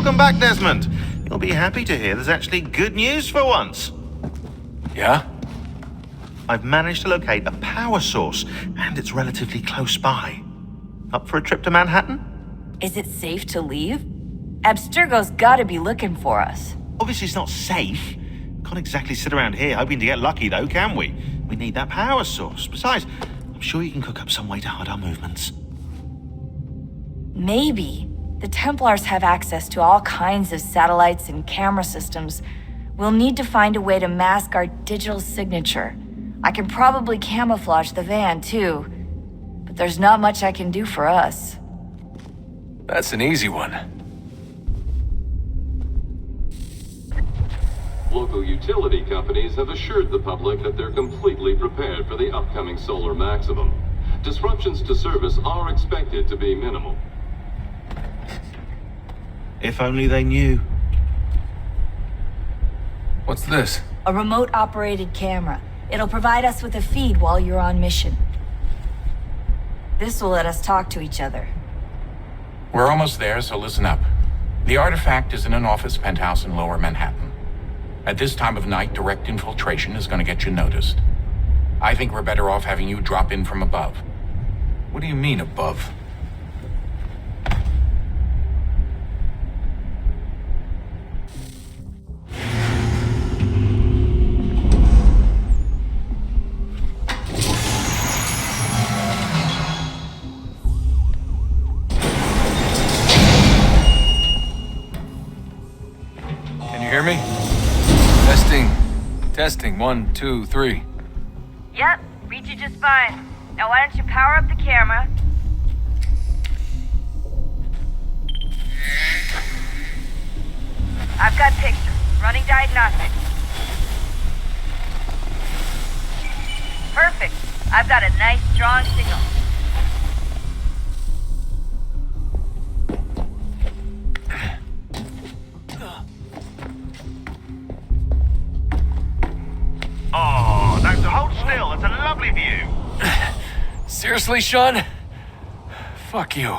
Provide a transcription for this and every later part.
Welcome back, Desmond. You'll be happy to hear there's actually good news for once. Yeah? I've managed to locate a power source, and it's relatively close by. Up for a trip to Manhattan? Is it safe to leave? Abstergo's gotta be looking for us. Obviously it's not safe. Can't exactly sit around here hoping to get lucky though, can we? We need that power source. Besides, I'm sure you can cook up some way to hide our movements. Maybe. The Templars have access to all kinds of satellites and camera systems. We'll need to find a way to mask our digital signature. I can probably camouflage the van, too. But there's not much I can do for us. That's an easy one. Local utility companies have assured the public that they're completely prepared for the upcoming solar maximum. Disruptions to service are expected to be minimal. If only they knew. What's this? A remote-operated camera. It'll provide us with a feed while you're on mission. This will let us talk to each other. We're almost there, so listen up. The artifact is in an office penthouse in Lower Manhattan. At this time of night, direct infiltration is going to get you noticed. I think we're better off having you drop in from above. What do you mean, above? Hear me? Testing. 1, 2, 3. Yep, read you just fine. Now why don't you power up the camera? I've got pictures. Running diagnostics. Perfect. I've got a nice, strong signal. Oh, that's hold still. That's a lovely view. Seriously, Sean? Fuck you.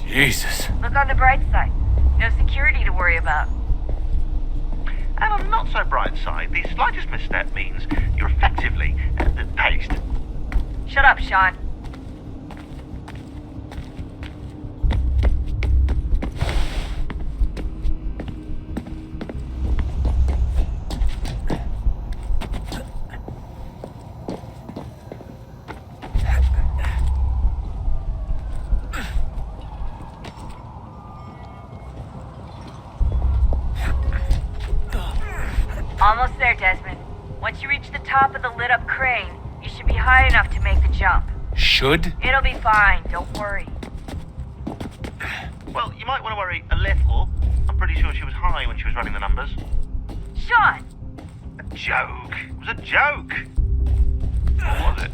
Jesus. Look on the bright side. No security to worry about. And on the not so bright side, the slightest misstep means you're effectively paced. Shut up, Sean. Almost there, Desmond. Once you reach the top of the lit-up crane, you should be high enough to make the jump. Should? It'll be fine, don't worry. Well, you might want to worry a little. I'm pretty sure she was high when she was running the numbers. Sean! A joke. It was a joke. Or was it?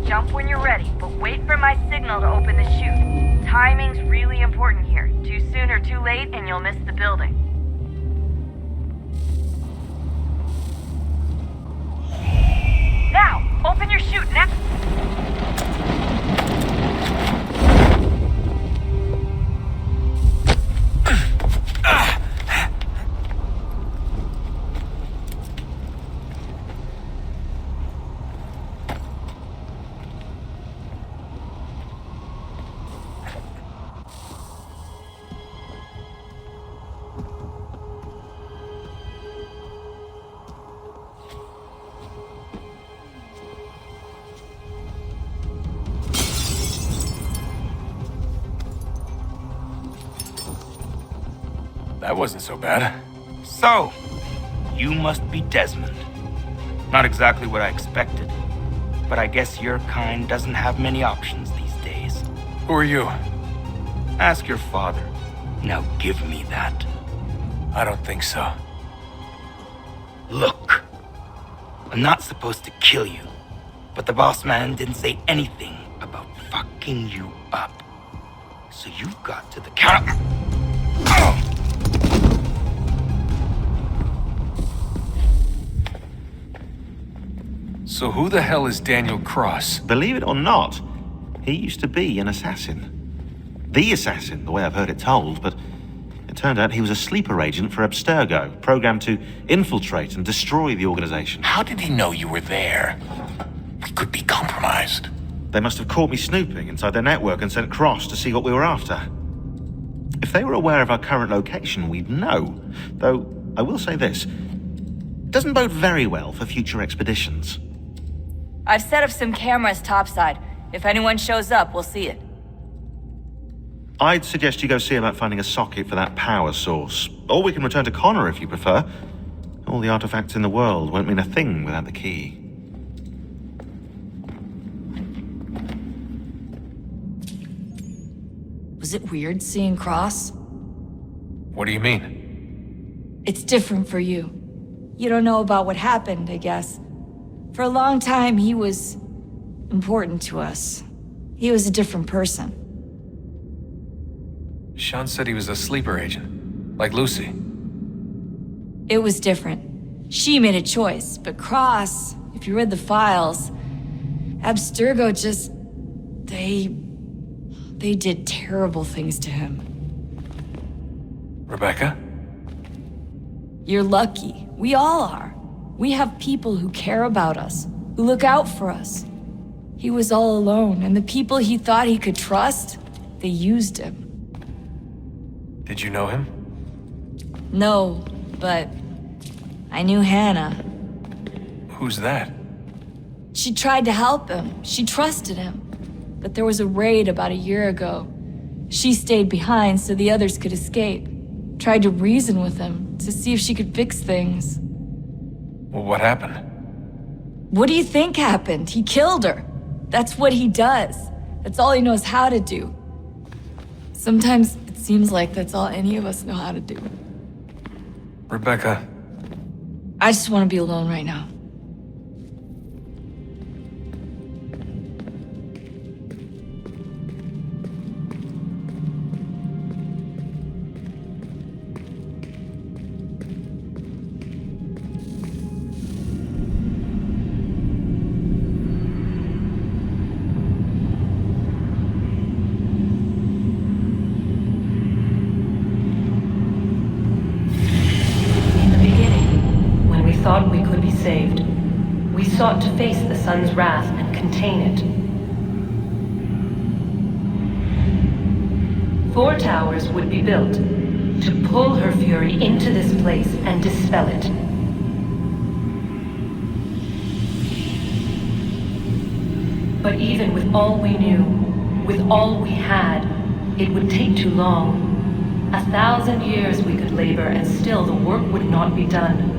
Jump when you're ready, but wait for my signal to open the chute. Timing's really important here. Too soon or too late, and you'll miss the building. Now, open your chute now. that wasn't so bad. So, you must be Desmond. Not exactly what I expected, but I guess your kind doesn't have many options these days. Who are you? Ask your father. Now give me that. I don't think so. Look, I'm not supposed to kill you, but the boss man didn't say anything about fucking you up. So you've got to the counter. So who the hell is Daniel Cross? Believe it or not, he used to be an assassin. The assassin, the way I've heard it told, but it turned out he was a sleeper agent for Abstergo, programmed to infiltrate and destroy the organization. How did he know you were there? We could be compromised. They must have caught me snooping inside their network and sent Cross to see what we were after. If they were aware of our current location, we'd know. Though, I will say this, it doesn't bode very well for future expeditions. I've set up some cameras topside. If anyone shows up, we'll see it. I'd suggest you go see about finding a socket for that power source. Or we can return to Connor if you prefer. All the artifacts in the world won't mean a thing without the key. Was it weird seeing Cross? What do you mean? It's different for you. You don't know about what happened, I guess. For a long time, he was important to us. He was a different person. Sean said he was a sleeper agent, like Lucy. It was different. She made a choice, but Cross, if you read the files, Abstergo just... They did terrible things to him. Rebecca? You're lucky. We all are. We have people who care about us, who look out for us. He was all alone, and the people he thought he could trust, they used him. Did you know him? No, but I knew Hannah. Who's that? She tried to help him. She trusted him. But there was a raid about a year ago. She stayed behind so the others could escape. Tried to reason with him to see if she could fix things. Well, what happened? What do you think happened? He killed her. That's what he does. That's all he knows how to do. Sometimes it seems like that's all any of us know how to do. Rebecca. I just want to be alone right now. Thought we could be saved. We sought to face the sun's wrath and contain it. 4 towers would be built to pull her fury into this place and dispel it. But even with all we knew, with all we had, it would take too long. 1,000 years we could labor and still the work would not be done.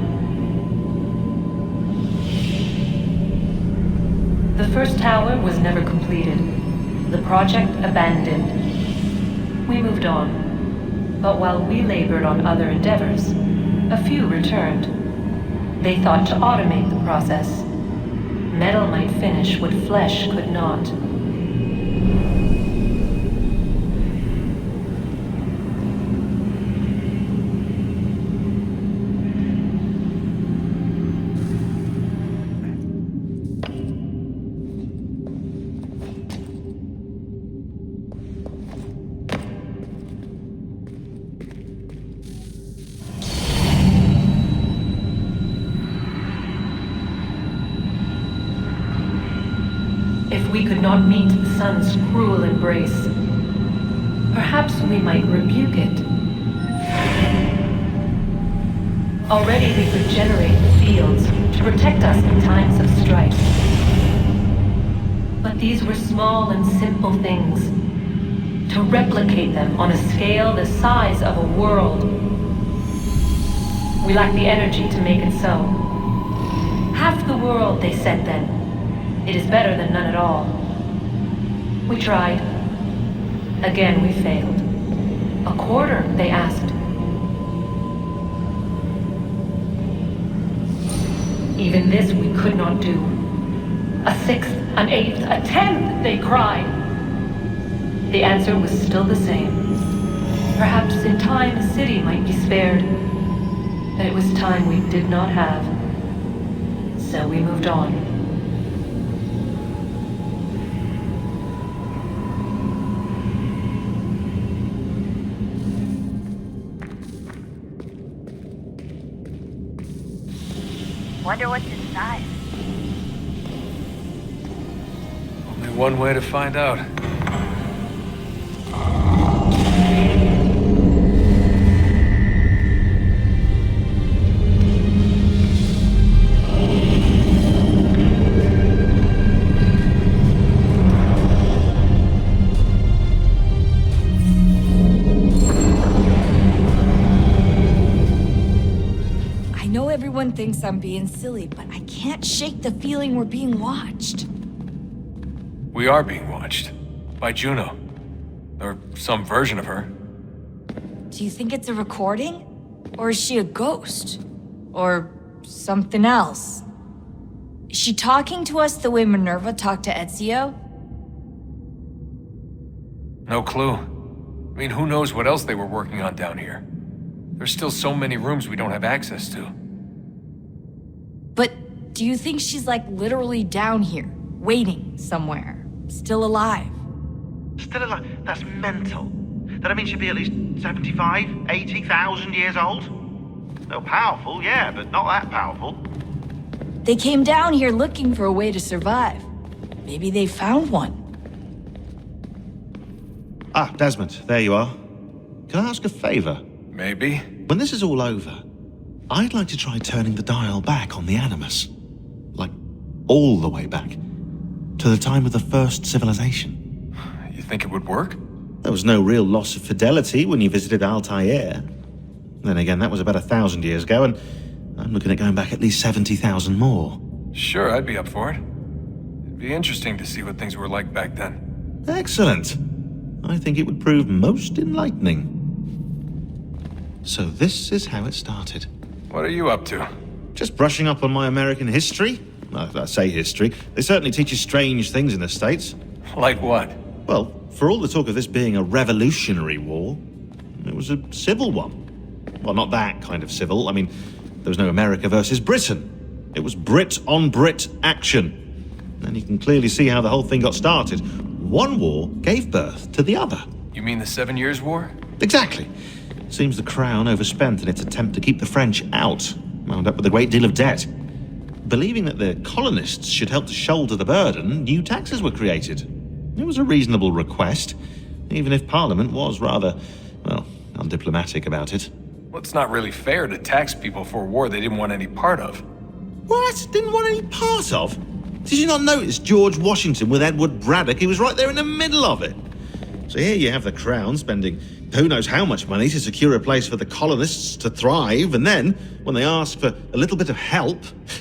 The first tower was never completed. The project abandoned. We moved on. But while we labored on other endeavors, a few returned. They thought to automate the process. Metal might finish what flesh could not. If we could not meet the sun's cruel embrace, perhaps we might rebuke it. Already we could generate the fields to protect us in times of strife. But these were small and simple things. To replicate them on a scale the size of a world We lack the energy to make it so. Half the world, they said then. It is better than none at all. We tried. Again, we failed. A quarter, they asked. Even this we could not do. A sixth, an eighth, a tenth, they cried. The answer was still the same. Perhaps in time a city might be spared. But it was time we did not have. So we moved on. Wonder what's inside. Only one way to find out. Everyone thinks I'm being silly, but I can't shake the feeling we're being watched. We are being watched. By Juno. Or some version of her. Do you think it's a recording? Or is she a ghost? Or something else? Is she talking to us the way Minerva talked to Ezio? No clue. I mean, who knows what else they were working on down here? There's still so many rooms we don't have access to. But do you think she's like literally down here, waiting somewhere, still alive? Still alive? That's mental. That means she'd be at least 75, 80,000 years old? No, powerful, yeah, but not that powerful. They came down here looking for a way to survive. Maybe they found one. Ah, Desmond, there you are. Can I ask a favor? Maybe. When this is all over, I'd like to try turning the dial back on the Animus. Like, all the way back. To the time of the first civilization. You think it would work? There was no real loss of fidelity when you visited Altair. Then again, that was about 1,000 years ago, and I'm looking at going back at least 70,000 more. Sure, I'd be up for it. It'd be interesting to see what things were like back then. Excellent. I think it would prove most enlightening. So this is how it started. What are you up to? Just brushing up on my American history. I say history. They certainly teach you strange things in the States. Like what? Well, for all the talk of this being a revolutionary war, it was a civil one. Well, not that kind of civil. I mean, there was no America versus Britain. It was Brit on Brit action. And you can clearly see how the whole thing got started. One war gave birth to the other. You mean the 7 Years' War? Exactly. Seems the Crown overspent in its attempt to keep the French out, wound up with a great deal of debt. Believing that the colonists should help to shoulder the burden, new taxes were created. It was a reasonable request, even if Parliament was rather, well, undiplomatic about it. Well, it's not really fair to tax people for a war they didn't want any part of. What? Didn't want any part of? Did you not notice George Washington with Edward Braddock? He was right there in the middle of it. So here you have the Crown spending who knows how much money to secure a place for the colonists to thrive, and then, when they ask for a little bit of help...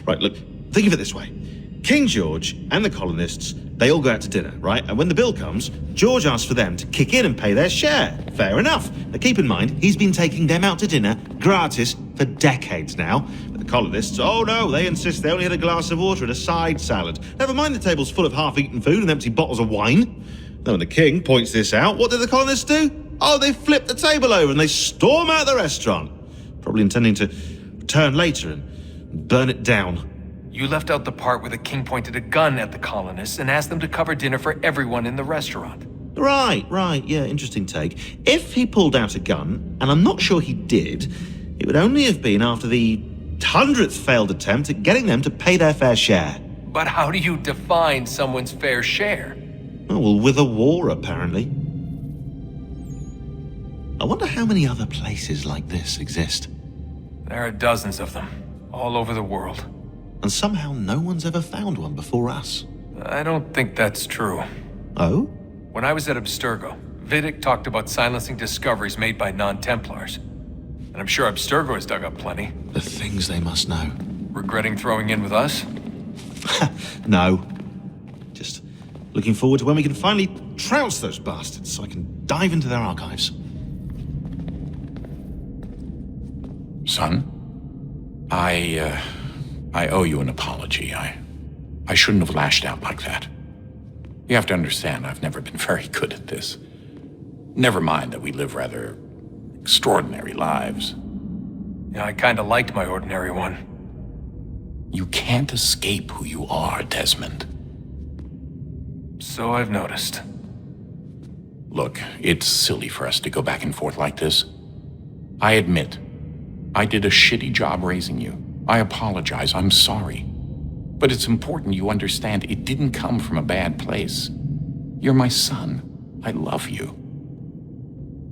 Right, look, think of it this way. King George and the colonists, they all go out to dinner, right? And when the bill comes, George asks for them to kick in and pay their share. Fair enough. Now keep in mind, he's been taking them out to dinner, gratis, for decades now. But the colonists, oh no, they insist they only had a glass of water and a side salad. Never mind the table's full of half-eaten food and empty bottles of wine. Now when the king points this out, what do the colonists do? Oh, they flip the table over and they storm out the restaurant. Probably intending to return later and burn it down. You left out the part where the king pointed a gun at the colonists and asked them to cover dinner for everyone in the restaurant. Right, yeah, interesting take. If he pulled out a gun, and I'm not sure he did, it would only have been after the 100th failed attempt at getting them to pay their fair share. But how do you define someone's fair share? Oh, well, with a war, apparently. I wonder how many other places like this exist. There are dozens of them, all over the world. And somehow no one's ever found one before us. I don't think that's true. Oh? When I was at Abstergo, Vidic talked about silencing discoveries made by non-Templars. And I'm sure Abstergo has dug up plenty. The things they must know. Regretting throwing in with us? No. Just looking forward to when we can finally trounce those bastards so I can dive into their archives. Son, I owe you an apology. I shouldn't have lashed out like that. You have to understand, I've never been very good at this. Never mind that we live rather extraordinary lives. Yeah, I kinda liked my ordinary one. You can't escape who you are, Desmond. So I've noticed. Look, it's silly for us to go back and forth like this. I admit, I did a shitty job raising you. I apologize, I'm sorry. But it's important you understand it didn't come from a bad place. You're my son. I love you.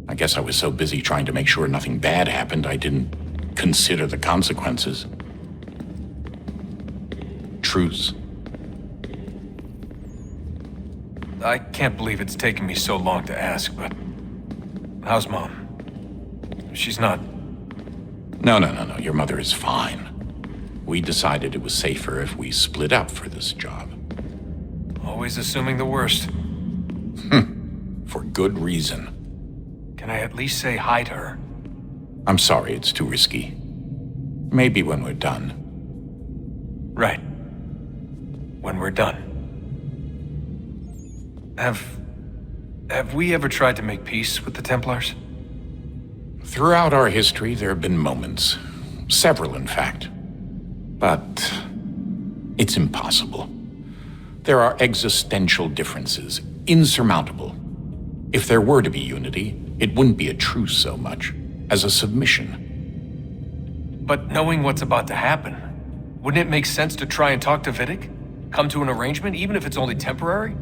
I guess I was so busy trying to make sure nothing bad happened, I didn't consider the consequences. Truce. I can't believe it's taken me so long to ask, but... how's Mom? She's not... No. Your mother is fine. We decided it was safer if we split up for this job. Always assuming the worst. For good reason. Can I at least say hi to her? I'm sorry, it's too risky. Maybe when we're done. Right. When we're done. Have we ever tried to make peace with the Templars? Throughout our history, there have been moments. Several, in fact. But it's impossible. There are existential differences, insurmountable. If there were to be unity, it wouldn't be a truce so much as a submission. But knowing what's about to happen, wouldn't it make sense to try and talk to Vidic? Come to an arrangement, even if it's only temporary?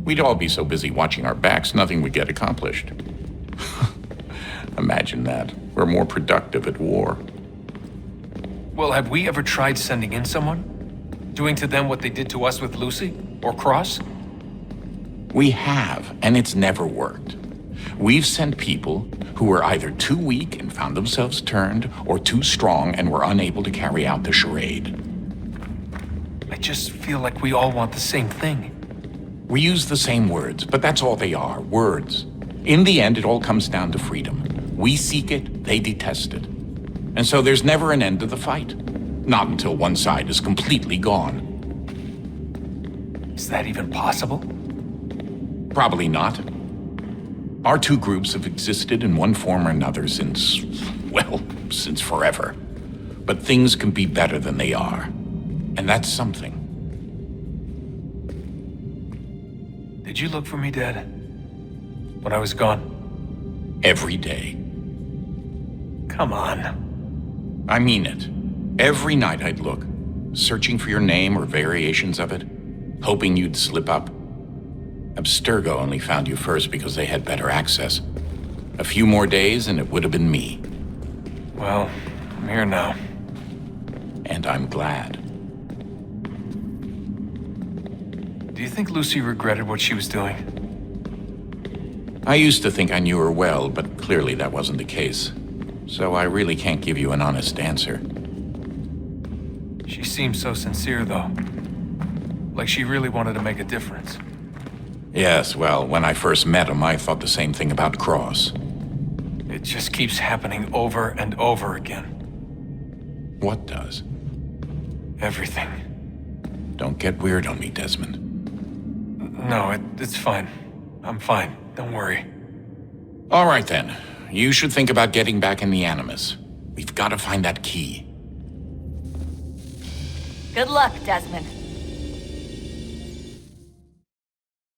We'd all be so busy watching our backs, nothing would get accomplished. Imagine that. We're more productive at war. Well, have we ever tried sending in someone? Doing to them what they did to us with Lucy? Or Cross? We have, and it's never worked. We've sent people who were either too weak and found themselves turned, or too strong and were unable to carry out the charade. I just feel like we all want the same thing. We use the same words, but that's all they are, words. In the end, it all comes down to freedom. We seek it, they detest it. And so there's never an end to the fight. Not until one side is completely gone. Is that even possible? Probably not. Our two groups have existed in one form or another since forever. But things can be better than they are. And that's something. Did you look for me, Dad? When I was gone? Every day. Come on. I mean it. Every night I'd look, searching for your name or variations of it, hoping you'd slip up. Abstergo only found you first because they had better access. A few more days and it would have been me. Well, I'm here now. And I'm glad. Do you think Lucy regretted what she was doing? I used to think I knew her well, but clearly that wasn't the case. So I really can't give you an honest answer. She seemed so sincere, though. Like she really wanted to make a difference. Yes, well, when I first met him, I thought the same thing about Cross. It just keeps happening over and over again. What does? Everything. Don't get weird on me, Desmond. No, it's fine. I'm fine. Don't worry. All right, then. You should think about getting back in the Animus. We've got to find that key. Good luck, Desmond.